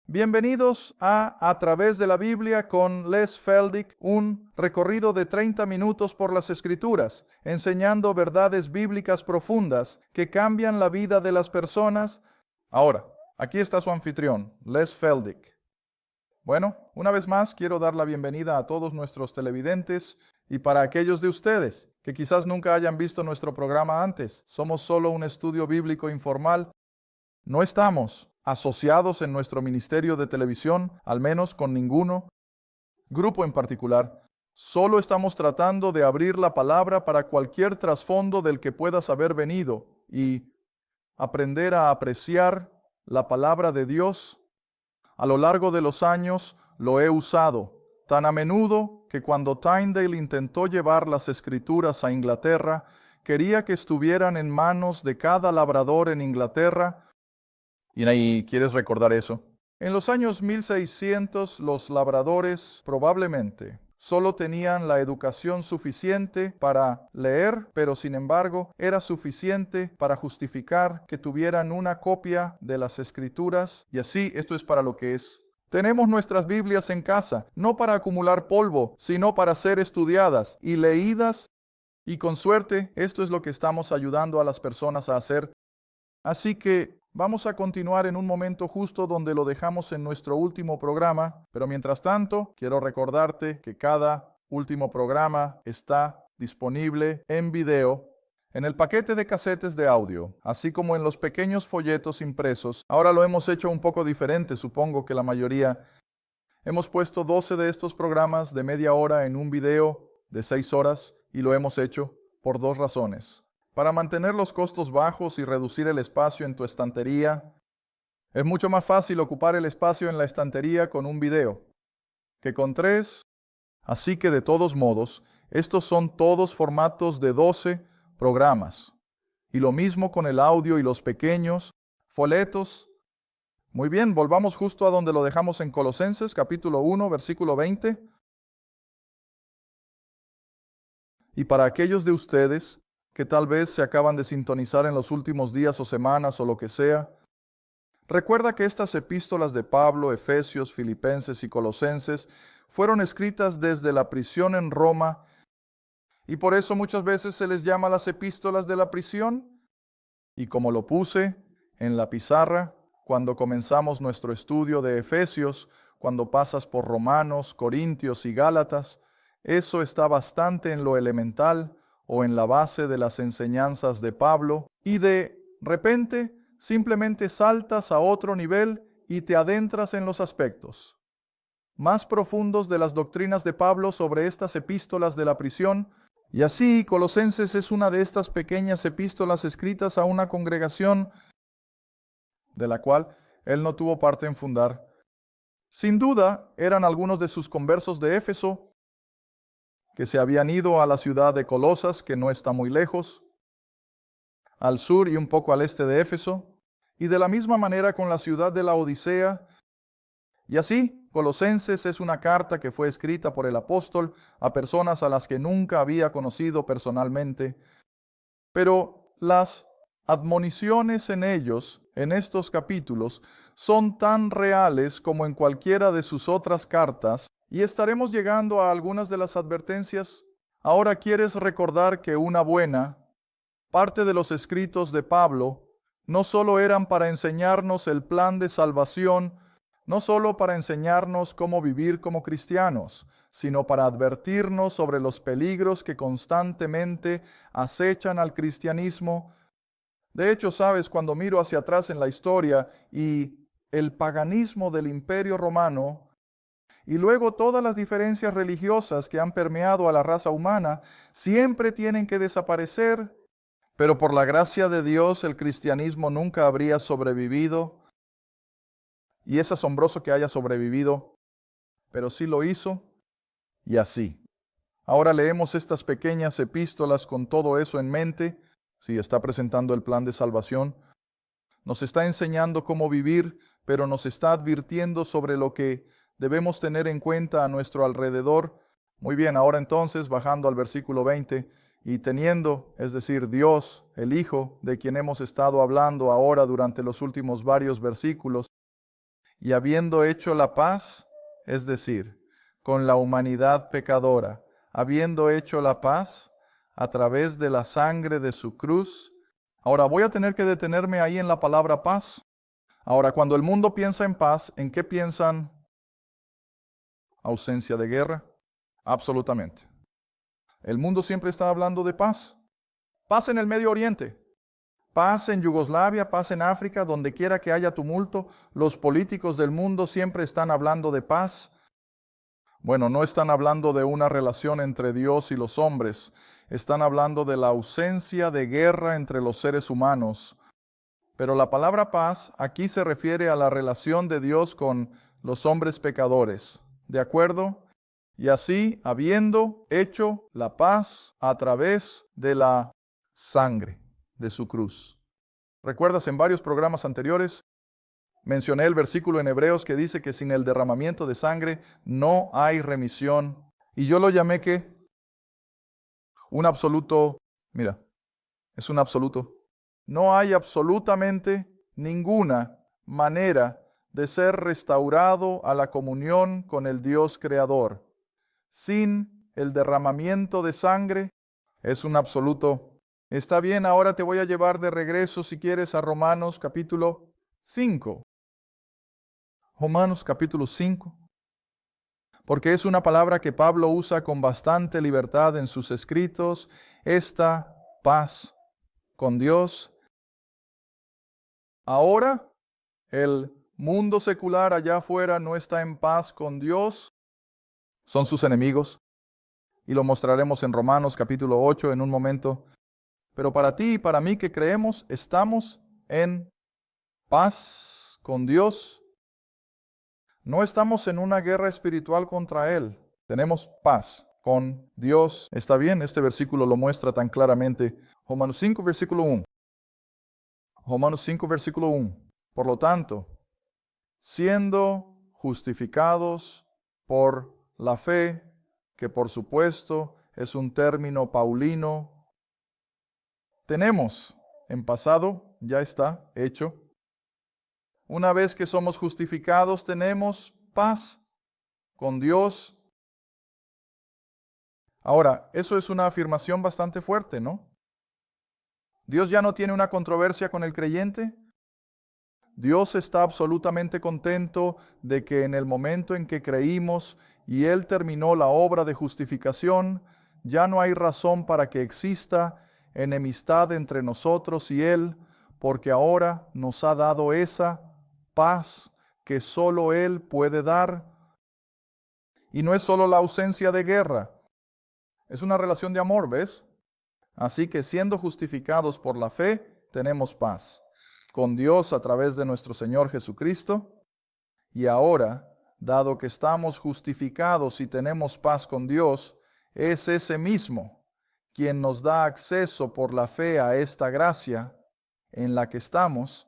Bienvenidos a través de la Biblia con Les Feldick, un recorrido de 30 minutos por las Escrituras, enseñando verdades bíblicas profundas que cambian la vida de las personas. Ahora, aquí está su anfitrión, Les Feldick. Bueno, una vez más quiero dar la bienvenida a todos nuestros televidentes y para aquellos de ustedes que quizás nunca hayan visto nuestro programa antes. Somos solo un estudio bíblico informal. No estamos asociados en nuestro ministerio de televisión, al menos con ninguno grupo en particular. Solo estamos tratando de abrir la palabra para cualquier trasfondo del que puedas haber venido y aprender a apreciar la palabra de Dios. A lo largo de los años lo he usado tan a menudo que cuando Tyndale intentó llevar las escrituras a Inglaterra, quería que estuvieran en manos de cada labrador en Inglaterra. Y ahí quieres recordar eso. En los años 1600, los labradores probablemente solo tenían la educación suficiente para leer, pero sin embargo era suficiente para justificar que tuvieran una copia de las escrituras. Y así, esto es para lo que es. Tenemos nuestras Biblias en casa, no para acumular polvo, sino para ser estudiadas y leídas. Y con suerte, esto es lo que estamos ayudando a las personas a hacer. Así que vamos a continuar en un momento justo donde lo dejamos en nuestro último programa, pero mientras tanto, quiero recordarte que cada último programa está disponible en video, en el paquete de casetes de audio, así como en los pequeños folletos impresos. Ahora lo hemos hecho un poco diferente, supongo que la mayoría. Hemos puesto 12 de estos programas de media hora en un video de 6 horas y lo hemos hecho por dos razones. Para mantener los costos bajos y reducir el espacio en tu estantería, es mucho más fácil ocupar el espacio en la estantería con un video que con 3. Así que de todos modos, estos son todos formatos de 12 programas. Y lo mismo con el audio y los pequeños folletos. Muy bien, volvamos justo a donde lo dejamos en Colosenses, capítulo 1, versículo 20. Y para aquellos de ustedes que tal vez se acaban de sintonizar en los últimos días o semanas o lo que sea, recuerda que estas epístolas de Pablo, Efesios, Filipenses y Colosenses fueron escritas desde la prisión en Roma y por eso muchas veces se les llama las epístolas de la prisión. Y como lo puse en la pizarra cuando comenzamos nuestro estudio de Efesios, cuando pasas por Romanos, Corintios y Gálatas, eso está bastante en lo elemental o en la base de las enseñanzas de Pablo, y de repente simplemente saltas a otro nivel y te adentras en los aspectos más profundos de las doctrinas de Pablo sobre estas epístolas de la prisión. Y así, Colosenses es una de estas pequeñas epístolas escritas a una congregación de la cual él no tuvo parte en fundar. Sin duda, eran algunos de sus conversos de Éfeso que se habían ido a la ciudad de Colosas, que no está muy lejos, al sur y un poco al este de Éfeso, y de la misma manera con la ciudad de la Odisea. Y así, Colosenses es una carta que fue escrita por el apóstol a personas a las que nunca había conocido personalmente, pero las admoniciones en ellos, en estos capítulos, son tan reales como en cualquiera de sus otras cartas, y estaremos llegando a algunas de las advertencias. Ahora quieres recordar que una buena parte de los escritos de Pablo no solo eran para enseñarnos el plan de salvación, no solo para enseñarnos cómo vivir como cristianos, sino para advertirnos sobre los peligros que constantemente acechan al cristianismo. De hecho, sabes, cuando miro hacia atrás en la historia y el paganismo del Imperio Romano, y luego todas las diferencias religiosas que han permeado a la raza humana, siempre tienen que desaparecer, pero por la gracia de Dios el cristianismo nunca habría sobrevivido. Y es asombroso que haya sobrevivido, pero sí lo hizo, y así. Ahora leemos estas pequeñas epístolas con todo eso en mente. Sí, está presentando el plan de salvación. Nos está enseñando cómo vivir, pero nos está advirtiendo sobre lo que debemos tener en cuenta a nuestro alrededor. Muy bien, ahora entonces, bajando al versículo 20, y teniendo, es decir, Dios, el Hijo, de quien hemos estado hablando ahora durante los últimos varios versículos, y habiendo hecho la paz, es decir, con la humanidad pecadora, habiendo hecho la paz a través de la sangre de su cruz. Ahora voy a tener que detenerme ahí en la palabra paz. Ahora, cuando el mundo piensa en paz, ¿en qué piensan? ¿Ausencia de guerra? Absolutamente. El mundo siempre está hablando de paz. Paz en el Medio Oriente, paz en Yugoslavia, paz en África, donde quiera que haya tumulto. Los políticos del mundo siempre están hablando de paz. Bueno, no están hablando de una relación entre Dios y los hombres. Están hablando de la ausencia de guerra entre los seres humanos. Pero la palabra paz aquí se refiere a la relación de Dios con los hombres pecadores. ¿De acuerdo? Y así, habiendo hecho la paz a través de la sangre de su cruz. ¿Recuerdas en varios programas anteriores? Mencioné el versículo en Hebreos que dice que sin el derramamiento de sangre no hay remisión. Y yo lo llamé que un absoluto, mira, es un absoluto. No hay absolutamente ninguna manera de ser restaurado a la comunión con el Dios creador. Sin el derramamiento de sangre es un absoluto. Está bien, ahora te voy a llevar de regreso, si quieres, a Romanos capítulo 5. Romanos capítulo 5. Porque es una palabra que Pablo usa con bastante libertad en sus escritos. Esta paz con Dios. Ahora, el mundo secular allá afuera no está en paz con Dios. Son sus enemigos. Y lo mostraremos en Romanos capítulo 8 en un momento. Pero para ti y para mí que creemos, estamos en paz con Dios. No estamos en una guerra espiritual contra Él. Tenemos paz con Dios. Está bien, este versículo lo muestra tan claramente. Romanos 5, versículo 1. Romanos 5, versículo 1. Por lo tanto, siendo justificados por la fe, que por supuesto es un término paulino, tenemos en pasado, ya está hecho. Una vez que somos justificados, tenemos paz con Dios. Ahora, eso es una afirmación bastante fuerte, ¿no? Dios ya no tiene una controversia con el creyente. Dios está absolutamente contento de que en el momento en que creímos y Él terminó la obra de justificación, ya no hay razón para que exista enemistad entre nosotros y Él, porque ahora nos ha dado esa paz que solo Él puede dar. Y no es solo la ausencia de guerra, es una relación de amor, ¿ves? Así que siendo justificados por la fe, tenemos paz con Dios a través de nuestro Señor Jesucristo. Y ahora, dado que estamos justificados y tenemos paz con Dios, es ese mismo quien nos da acceso por la fe a esta gracia en la que estamos.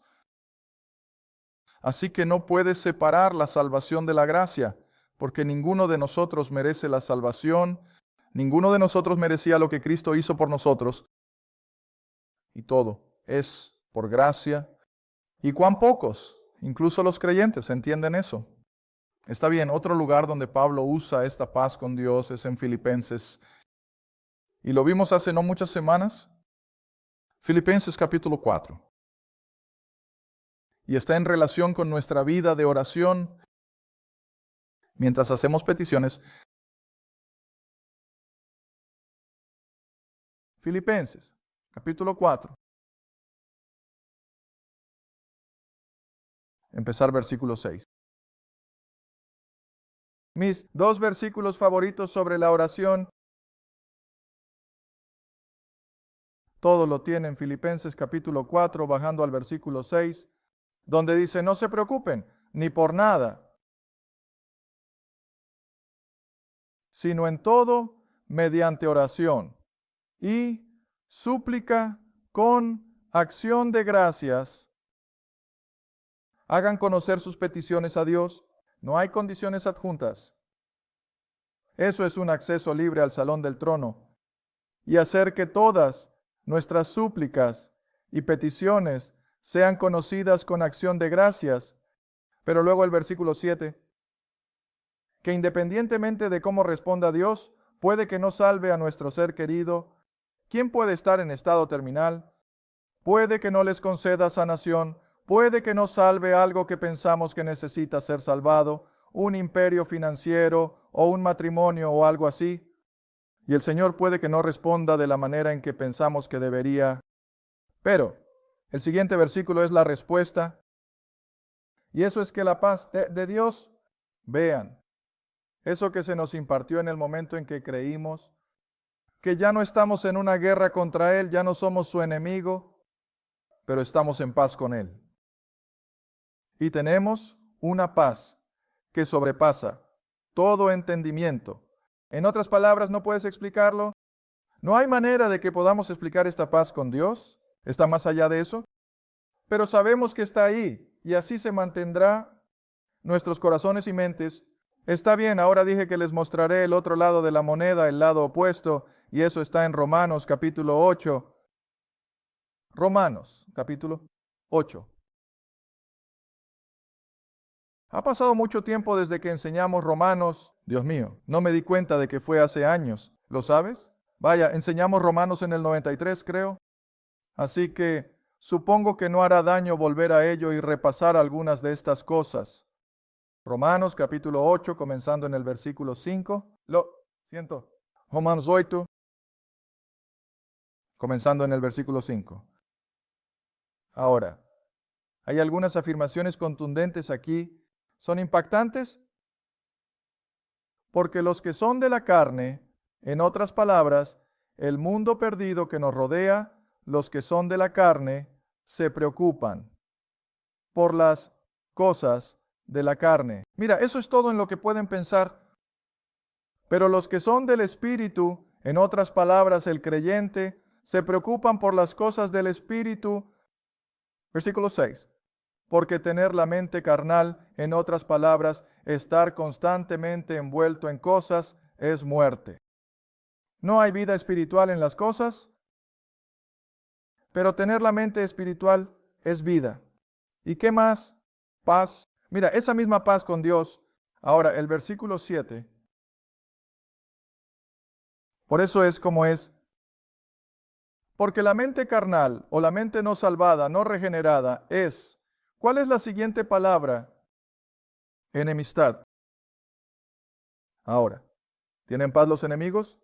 Así que no puedes separar la salvación de la gracia, porque ninguno de nosotros merece la salvación, ninguno de nosotros merecía lo que Cristo hizo por nosotros, y todo es por gracia. ¿Y cuán pocos, incluso los creyentes, entienden eso? Está bien, otro lugar donde Pablo usa esta paz con Dios es en Filipenses. Y lo vimos hace no muchas semanas. Filipenses capítulo 4. Y está en relación con nuestra vida de oración mientras hacemos peticiones. Filipenses capítulo 4. Empezar versículo 6. Mis dos versículos favoritos sobre la oración. Todo lo tiene en Filipenses capítulo 4, bajando al versículo 6, donde dice, no se preocupen ni por nada, sino en todo mediante oración y súplica con acción de gracias. Hagan conocer sus peticiones a Dios. No hay condiciones adjuntas. Eso es un acceso libre al salón del trono. Y hacer que todas nuestras súplicas y peticiones sean conocidas con acción de gracias. Pero luego el versículo 7, que independientemente de cómo responda Dios, puede que no salve a nuestro ser querido. ¿Quién puede estar en estado terminal? Puede que no les conceda sanación, puede que no salve algo que pensamos que necesita ser salvado, un imperio financiero o un matrimonio o algo así. Y el Señor puede que no responda de la manera en que pensamos que debería. Pero el siguiente versículo es la respuesta. Y eso es que la paz de Dios, vean, eso que se nos impartió en el momento en que creímos, que ya no estamos en una guerra contra Él, ya no somos su enemigo, pero estamos en paz con Él. Y tenemos una paz que sobrepasa todo entendimiento. En otras palabras, ¿no puedes explicarlo? No hay manera de que podamos explicar esta paz con Dios. Está más allá de eso. Pero sabemos que está ahí y así se mantendrá nuestros corazones y mentes. Está bien, ahora dije que les mostraré el otro lado de la moneda, el lado opuesto, y eso está en Romanos capítulo 8. Romanos capítulo 8. Ha pasado mucho tiempo desde que enseñamos Romanos. Dios mío, no me di cuenta de que fue hace años. ¿Lo sabes? Vaya, enseñamos Romanos en el 93, creo. Así que supongo que no hará daño volver a ello y repasar algunas de estas cosas. Romanos capítulo 8, comenzando en el versículo 5. Romanos 8, comenzando en el versículo 5. Ahora, hay algunas afirmaciones contundentes aquí. ¿Son impactantes? Porque los que son de la carne, en otras palabras, el mundo perdido que nos rodea, los que son de la carne, se preocupan por las cosas de la carne. Mira, eso es todo en lo que pueden pensar. Pero los que son del Espíritu, en otras palabras, el creyente, se preocupan por las cosas del Espíritu. Versículo 6. Porque tener la mente carnal, en otras palabras, estar constantemente envuelto en cosas, es muerte. No hay vida espiritual en las cosas, pero tener la mente espiritual es vida. ¿Y qué más? Paz. Mira, esa misma paz con Dios. Ahora, el versículo 7. Por eso es como es. Porque la mente carnal o la mente no salvada, no regenerada, es. ¿Cuál es la siguiente palabra? Enemistad. Ahora, ¿tienen paz los enemigos?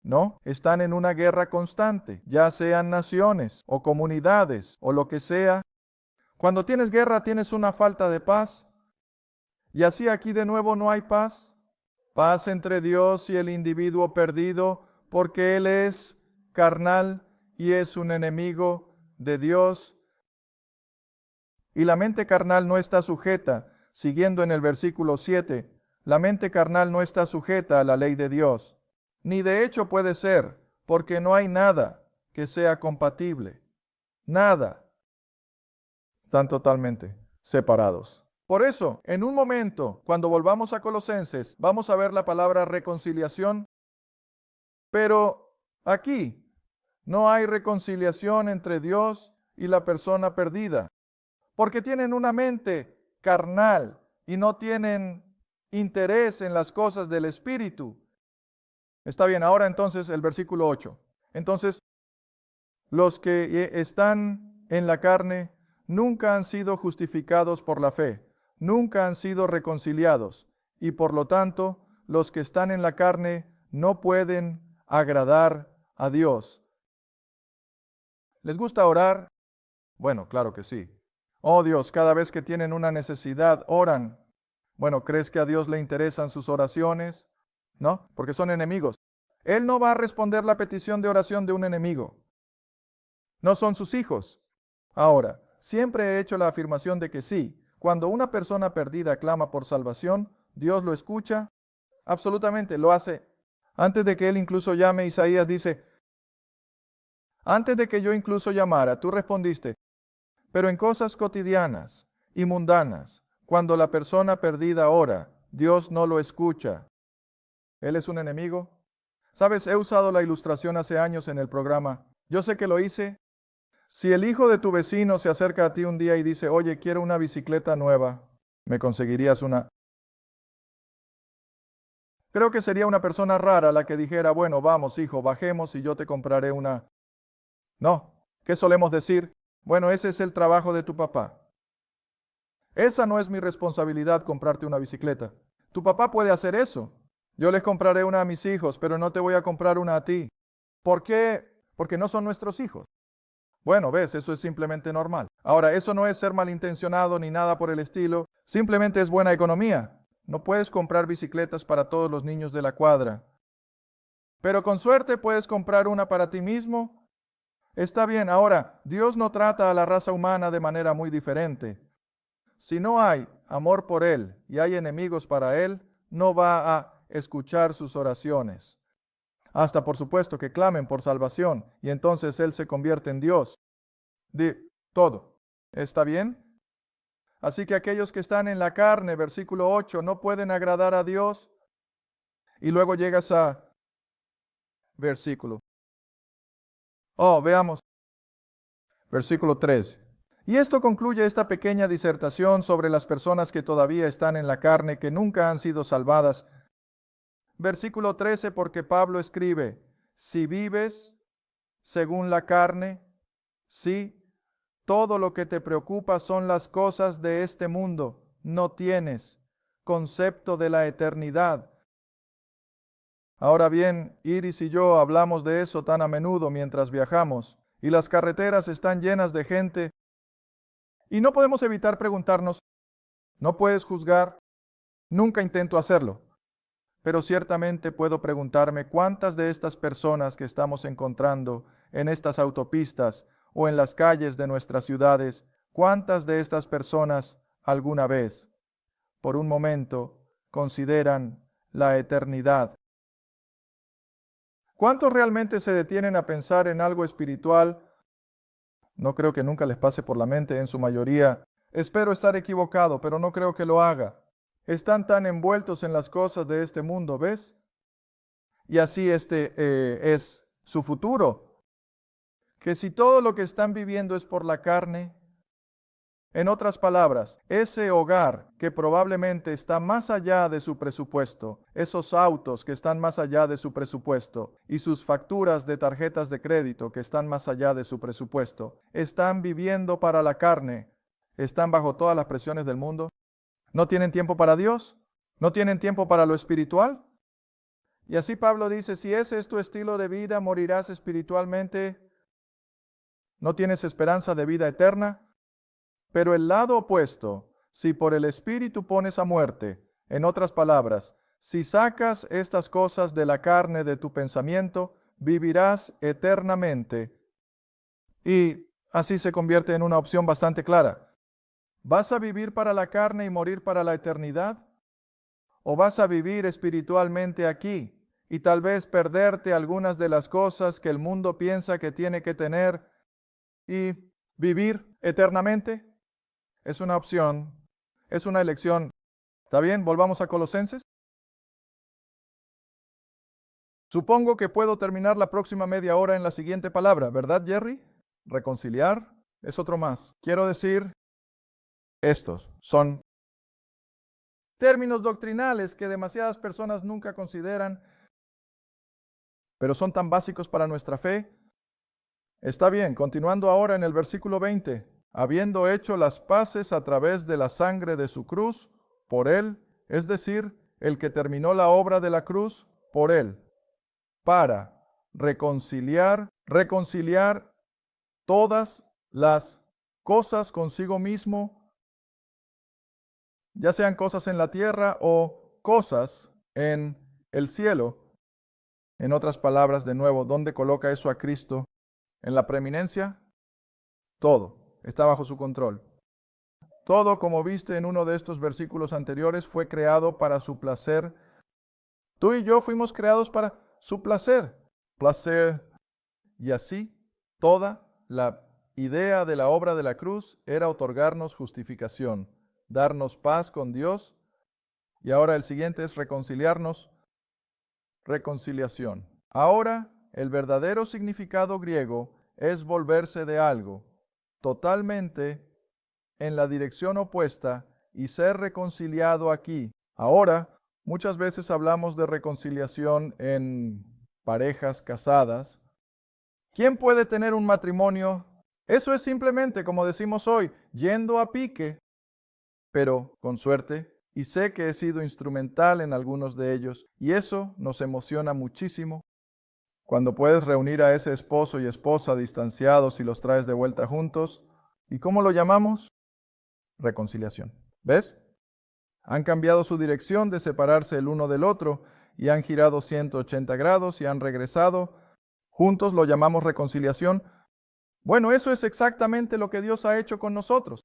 No, están en una guerra constante, ya sean naciones o comunidades o lo que sea. Cuando tienes guerra tienes una falta de paz. Y así aquí de nuevo no hay paz. Paz entre Dios y el individuo perdido, porque él es carnal y es un enemigo de Dios. Y la mente carnal no está sujeta, siguiendo en el versículo 7, la mente carnal no está sujeta a la ley de Dios, ni de hecho puede ser, porque no hay nada que sea compatible. Nada. Están totalmente separados. Por eso, en un momento, cuando volvamos a Colosenses, vamos a ver la palabra reconciliación, pero aquí no hay reconciliación entre Dios y la persona perdida, porque tienen una mente carnal y no tienen interés en las cosas del Espíritu. Está bien, ahora entonces el versículo 8. Entonces, los que están en la carne nunca han sido justificados por la fe, nunca han sido reconciliados, y por lo tanto, los que están en la carne no pueden agradar a Dios. ¿Les gusta orar? Bueno, claro que sí. Oh Dios, cada vez que tienen una necesidad, oran. Bueno, ¿crees que a Dios le interesan sus oraciones? No, porque son enemigos. Él no va a responder la petición de oración de un enemigo. No son sus hijos. Ahora, siempre he hecho la afirmación de que sí, cuando una persona perdida clama por salvación, Dios lo escucha. Absolutamente, lo hace. Antes de que él incluso llame, Isaías dice, antes de que yo incluso llamara, tú respondiste. Pero en cosas cotidianas y mundanas, cuando la persona perdida ora, Dios no lo escucha. ¿Él es un enemigo? Sabes, he usado la ilustración hace años en el programa. Yo sé que lo hice. Si el hijo de tu vecino se acerca a ti un día y dice, oye, quiero una bicicleta nueva, me conseguirías una... Creo que sería una persona rara la que dijera, bueno, vamos, hijo, bajemos y yo te compraré una... No, ¿qué solemos decir? Bueno, ese es el trabajo de tu papá. Esa no es mi responsabilidad comprarte una bicicleta. Tu papá puede hacer eso. Yo les compraré una a mis hijos, pero no te voy a comprar una a ti. ¿Por qué? Porque no son nuestros hijos. Bueno, ves, eso es simplemente normal. Ahora, eso no es ser malintencionado ni nada por el estilo. Simplemente es buena economía. No puedes comprar bicicletas para todos los niños de la cuadra. Pero con suerte puedes comprar una para ti mismo. Está bien. Ahora, Dios no trata a la raza humana de manera muy diferente. Si no hay amor por Él y hay enemigos para Él, no va a escuchar sus oraciones. Hasta por supuesto que clamen por salvación y entonces Él se convierte en Dios. De todo. ¿Está bien? Así que aquellos que están en la carne, versículo 8, no pueden agradar a Dios. Y luego llegas a versículo. Veamos. Versículo 13. Y esto concluye esta pequeña disertación sobre las personas que todavía están en la carne, que nunca han sido salvadas. Versículo 13, porque Pablo escribe, si vives según la carne, sí, todo lo que te preocupa son las cosas de este mundo, no tienes concepto de la eternidad. Ahora bien, Iris y yo hablamos de eso tan a menudo mientras viajamos, y las carreteras están llenas de gente, y no podemos evitar preguntarnos, ¿no puedes juzgar? Nunca intento hacerlo, pero ciertamente puedo preguntarme cuántas de estas personas que estamos encontrando en estas autopistas o en las calles de nuestras ciudades, cuántas de estas personas alguna vez, por un momento, consideran la eternidad. ¿Cuántos realmente se detienen a pensar en algo espiritual? No creo que nunca les pase por la mente, en su mayoría. Espero estar equivocado, pero no creo que lo haga. Están tan envueltos en las cosas de este mundo, ¿ves? Y así es su futuro. Que si todo lo que están viviendo es por la carne, en otras palabras, ese hogar que probablemente está más allá de su presupuesto, esos autos que están más allá de su presupuesto y sus facturas de tarjetas de crédito que están más allá de su presupuesto, están viviendo para la carne, están bajo todas las presiones del mundo, no tienen tiempo para Dios, no tienen tiempo para lo espiritual. Y así Pablo dice, si ese es tu estilo de vida, morirás espiritualmente, no tienes esperanza de vida eterna. Pero el lado opuesto, si por el Espíritu pones a muerte, en otras palabras, si sacas estas cosas de la carne de tu pensamiento, vivirás eternamente. Y así se convierte en una opción bastante clara. ¿Vas a vivir para la carne y morir para la eternidad? ¿O vas a vivir espiritualmente aquí y tal vez perderte algunas de las cosas que el mundo piensa que tiene que tener y vivir eternamente? Es una opción, es una elección. ¿Está bien? Volvamos a Colosenses. Supongo que puedo terminar la próxima media hora en la siguiente palabra, ¿verdad, Jerry? Reconciliar es otro más. Quiero decir, estos son términos doctrinales que demasiadas personas nunca consideran, pero son tan básicos para nuestra fe. Está bien, continuando ahora en el versículo 20. Habiendo hecho las paces a través de la sangre de su cruz, por él, es decir, el que terminó la obra de la cruz, por él, para reconciliar todas las cosas consigo mismo, ya sean cosas en la tierra o cosas en el cielo. En otras palabras, de nuevo, ¿dónde coloca eso a Cristo? ¿En la preeminencia? Todo está bajo su control. Todo, como viste en uno de estos versículos anteriores, fue creado para su placer. Tú y yo fuimos creados para su placer. Placer. Y así, toda la idea de la obra de la cruz era otorgarnos justificación, darnos paz con Dios. Y ahora el siguiente es reconciliarnos. Reconciliación. Ahora, el verdadero significado griego es volverse de algo totalmente en la dirección opuesta y ser reconciliado aquí. Ahora, muchas veces hablamos de reconciliación en parejas casadas. ¿Quién puede tener un matrimonio? Eso es simplemente, como decimos hoy, yendo a pique, pero con suerte. Y sé que he sido instrumental en algunos de ellos, y eso nos emociona muchísimo. Cuando puedes reunir a ese esposo y esposa distanciados y los traes de vuelta juntos. ¿Y cómo lo llamamos? Reconciliación. ¿Ves? Han cambiado su dirección de separarse el uno del otro y han girado 180 grados y han regresado. Juntos lo llamamos reconciliación. Bueno, eso es exactamente lo que Dios ha hecho con nosotros.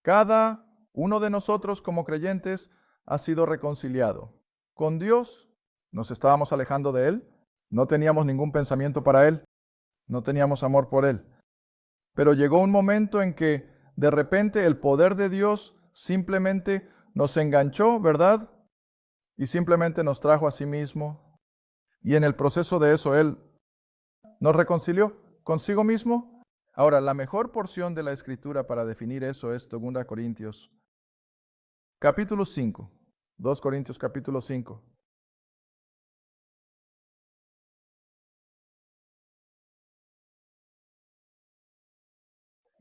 Cada uno de nosotros como creyentes ha sido reconciliado. Con Dios nos estábamos alejando de Él, no teníamos ningún pensamiento para Él, no teníamos amor por Él. Pero llegó un momento en que de repente el poder de Dios simplemente nos enganchó, ¿verdad? Y simplemente nos trajo a sí mismo. Y en el proceso de eso Él nos reconcilió consigo mismo. Ahora, la mejor porción de la Escritura para definir eso es 2 Corintios, capítulo 5. 2 Corintios, capítulo 5.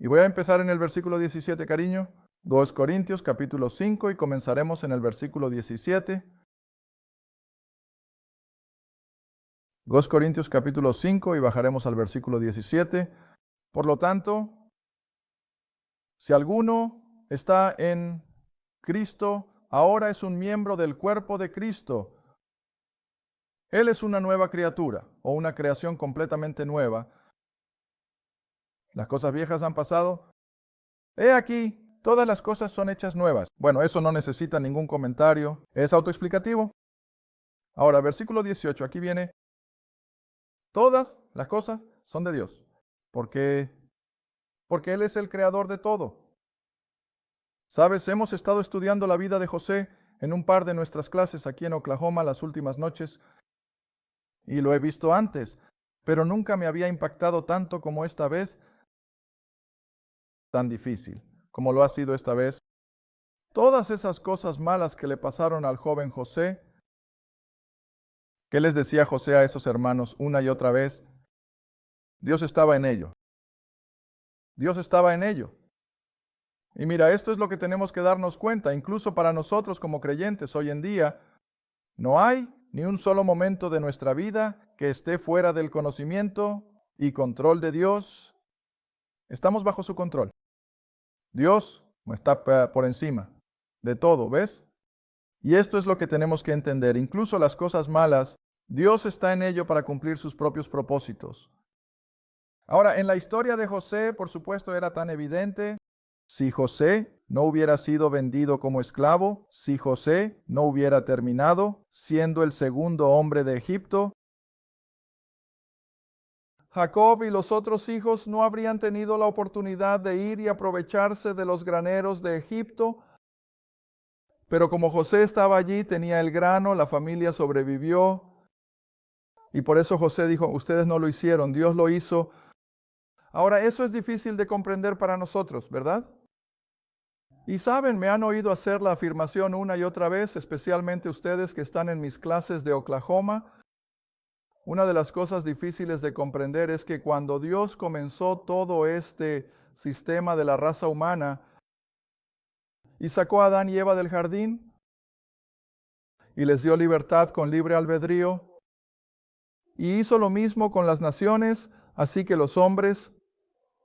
Y voy a empezar en el versículo 17, cariño. 2 Corintios, capítulo 5, y comenzaremos en el versículo 17. 2 Corintios, capítulo 5, y bajaremos al versículo 17. Por lo tanto, si alguno está en Cristo, ahora es un miembro del cuerpo de Cristo. Él es una nueva criatura o una creación completamente nueva. Las cosas viejas han pasado. He aquí, todas las cosas son hechas nuevas. Bueno, eso no necesita ningún comentario. Es autoexplicativo. Ahora, versículo 18. Aquí viene. Todas las cosas son de Dios. Porque Él es el creador de todo. Sabes, hemos estado estudiando la vida de José en un par de nuestras clases aquí en Oklahoma las últimas noches y lo he visto antes, pero nunca me había impactado tanto como esta vez, tan difícil como lo ha sido esta vez. Todas esas cosas malas que le pasaron al joven José, ¿qué les decía José a esos hermanos una y otra vez? Dios estaba en ello. Dios estaba en ello. Y mira, esto es lo que tenemos que darnos cuenta, incluso para nosotros como creyentes hoy en día. No hay ni un solo momento de nuestra vida que esté fuera del conocimiento y control de Dios. Estamos bajo su control. Dios está por encima de todo, ¿ves? Y esto es lo que tenemos que entender. Incluso las cosas malas, Dios está en ello para cumplir sus propios propósitos. Ahora, en la historia de José, por supuesto, era tan evidente. Si José no hubiera sido vendido como esclavo, si José no hubiera terminado siendo el segundo hombre de Egipto, Jacob y los otros hijos no habrían tenido la oportunidad de ir y aprovecharse de los graneros de Egipto. Pero como José estaba allí, tenía el grano, la familia sobrevivió. Y por eso José dijo, ustedes no lo hicieron, Dios lo hizo. Ahora, eso es difícil de comprender para nosotros, ¿verdad? Y saben, me han oído hacer la afirmación una y otra vez, especialmente ustedes que están en mis clases de Oklahoma. Una de las cosas difíciles de comprender es que cuando Dios comenzó todo este sistema de la raza humana y sacó a Adán y Eva del jardín y les dio libertad con libre albedrío, y hizo lo mismo con las naciones, así que los hombres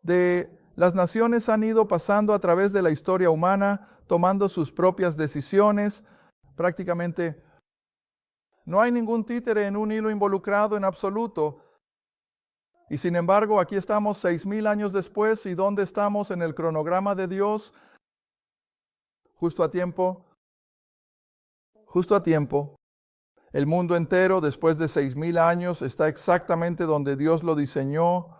de las naciones han ido pasando a través de la historia humana, tomando sus propias decisiones. Prácticamente no hay ningún títere en un hilo involucrado en absoluto. Y sin embargo, aquí estamos 6,000 años después, ¿y dónde estamos en el cronograma de Dios? Justo a tiempo. Justo a tiempo. El mundo entero, después de 6,000 años, está exactamente donde Dios lo diseñó.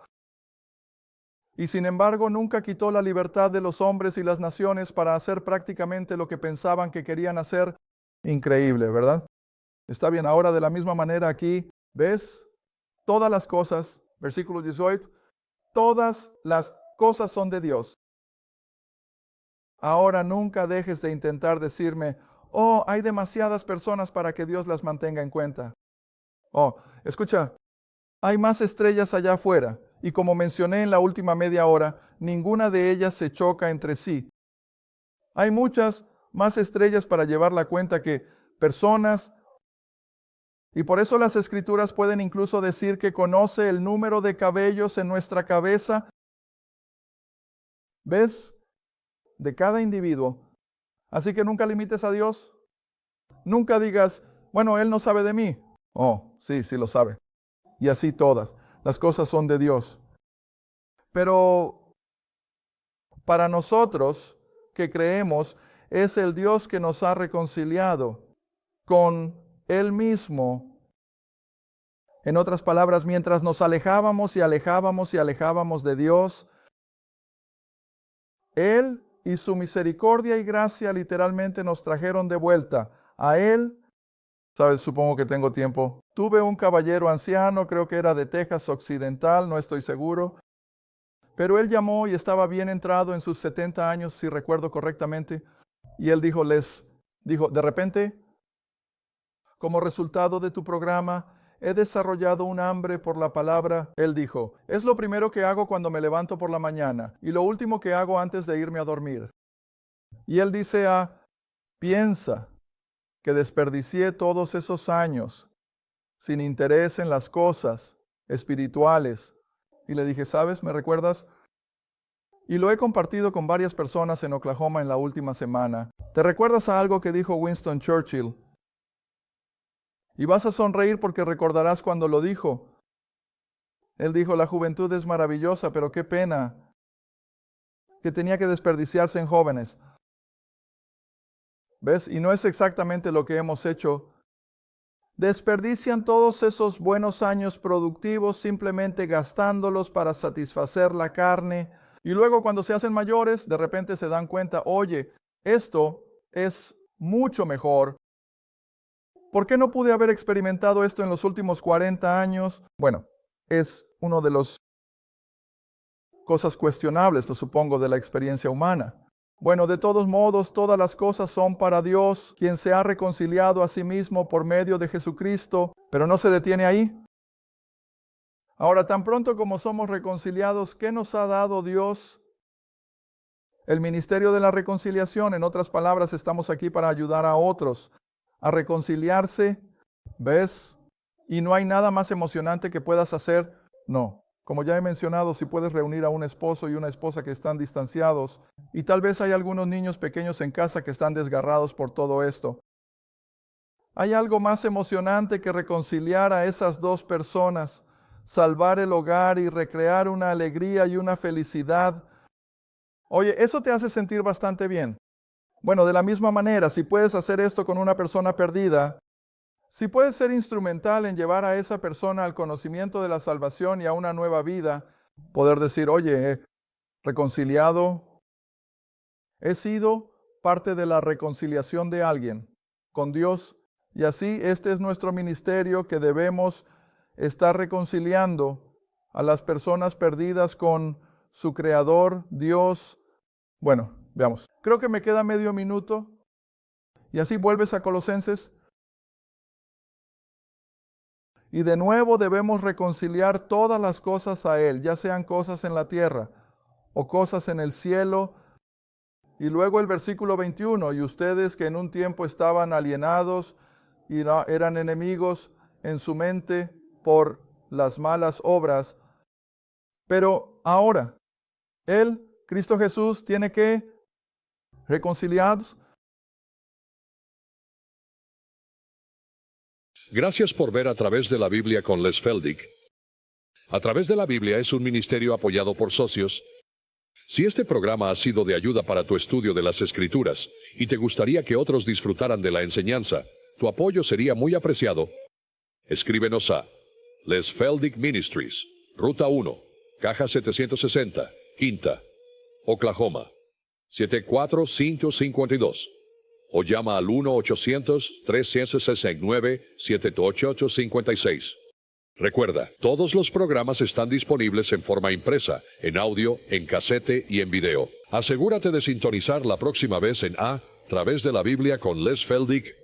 Y sin embargo, nunca quitó la libertad de los hombres y las naciones para hacer prácticamente lo que pensaban que querían hacer. Increíble, ¿verdad? Está bien, ahora de la misma manera aquí, ¿ves? Todas las cosas, versículo 18, todas las cosas son de Dios. Ahora nunca dejes de intentar decirme, oh, hay demasiadas personas para que Dios las mantenga en cuenta. Oh, escucha, hay más estrellas allá afuera, y como mencioné en la última media hora, ninguna de ellas se choca entre sí. Hay muchas más estrellas para llevar la cuenta que personas, y por eso las escrituras pueden incluso decir que conoce el número de cabellos en nuestra cabeza. ¿Ves? De cada individuo. Así que nunca limites a Dios. Nunca digas, bueno, Él no sabe de mí. Oh, sí, sí lo sabe. Y así todas. Las cosas son de Dios. Pero para nosotros que creemos, es el Dios que nos ha reconciliado con Él mismo. En otras palabras, mientras nos alejábamos y alejábamos y alejábamos de Dios, Él y su misericordia y gracia literalmente nos trajeron de vuelta a Él. Sabes, supongo que tengo tiempo. Tuve un caballero anciano, creo que era de Texas Occidental, no estoy seguro. Pero él llamó y estaba bien entrado en sus 70 años, si recuerdo correctamente. Y él dijo, de repente, como resultado de tu programa, he desarrollado un hambre por la palabra. Él dijo, es lo primero que hago cuando me levanto por la mañana y lo último que hago antes de irme a dormir. Y él dice, piensa que desperdicié todos esos años sin interés en las cosas espirituales. Y le dije, ¿sabes? ¿Me recuerdas? Y lo he compartido con varias personas en Oklahoma en la última semana. ¿Te recuerdas a algo que dijo Winston Churchill? Y vas a sonreír porque recordarás cuando lo dijo. Él dijo, la juventud es maravillosa, pero qué pena que tenía que desperdiciarse en jóvenes. ¿Ves? Y no es exactamente lo que hemos hecho. Desperdician todos esos buenos años productivos simplemente gastándolos para satisfacer la carne. Y luego cuando se hacen mayores, de repente se dan cuenta, oye, esto es mucho mejor. ¿Por qué no pude haber experimentado esto en los últimos 40 años? Bueno, es una de las cosas cuestionables, lo supongo, de la experiencia humana. Bueno, de todos modos, todas las cosas son para Dios, quien se ha reconciliado a sí mismo por medio de Jesucristo, pero no se detiene ahí. Ahora, tan pronto como somos reconciliados, ¿qué nos ha dado Dios? El ministerio de la reconciliación. En otras palabras, estamos aquí para ayudar a otros a reconciliarse. ¿Ves? Y no hay nada más emocionante que puedas hacer. No. Como ya he mencionado, si puedes reunir a un esposo y una esposa que están distanciados, y tal vez hay algunos niños pequeños en casa que están desgarrados por todo esto. ¿Hay algo más emocionante que reconciliar a esas dos personas, salvar el hogar y recrear una alegría y una felicidad? Oye, eso te hace sentir bastante bien. Bueno, de la misma manera, si puedes hacer esto con una persona perdida, si puedes ser instrumental en llevar a esa persona al conocimiento de la salvación y a una nueva vida, poder decir, oye, reconciliado, he sido parte de la reconciliación de alguien con Dios, y así este es nuestro ministerio, que debemos estar reconciliando a las personas perdidas con su Creador, Dios. Bueno, veamos. Creo que me queda medio minuto, y así vuelves a Colosenses. Y de nuevo debemos reconciliar todas las cosas a Él, ya sean cosas en la tierra o cosas en el cielo. Y luego el versículo 21, y ustedes que en un tiempo estaban alienados y eran enemigos en su mente por las malas obras, pero ahora Él, Cristo Jesús, tiene que reconciliarnos. Gracias por ver A Través de la Biblia con Les Feldick. A Través de la Biblia es un ministerio apoyado por socios. Si este programa ha sido de ayuda para tu estudio de las Escrituras y te gustaría que otros disfrutaran de la enseñanza, tu apoyo sería muy apreciado. Escríbenos a Les Feldick Ministries, Ruta 1, Caja 760, Quinta, Oklahoma, 74552. O llama al 1-800-369-7856. Recuerda, todos los programas están disponibles en forma impresa, en audio, en casete y en video. Asegúrate de sintonizar la próxima vez en A Través de la Biblia con Les Feldick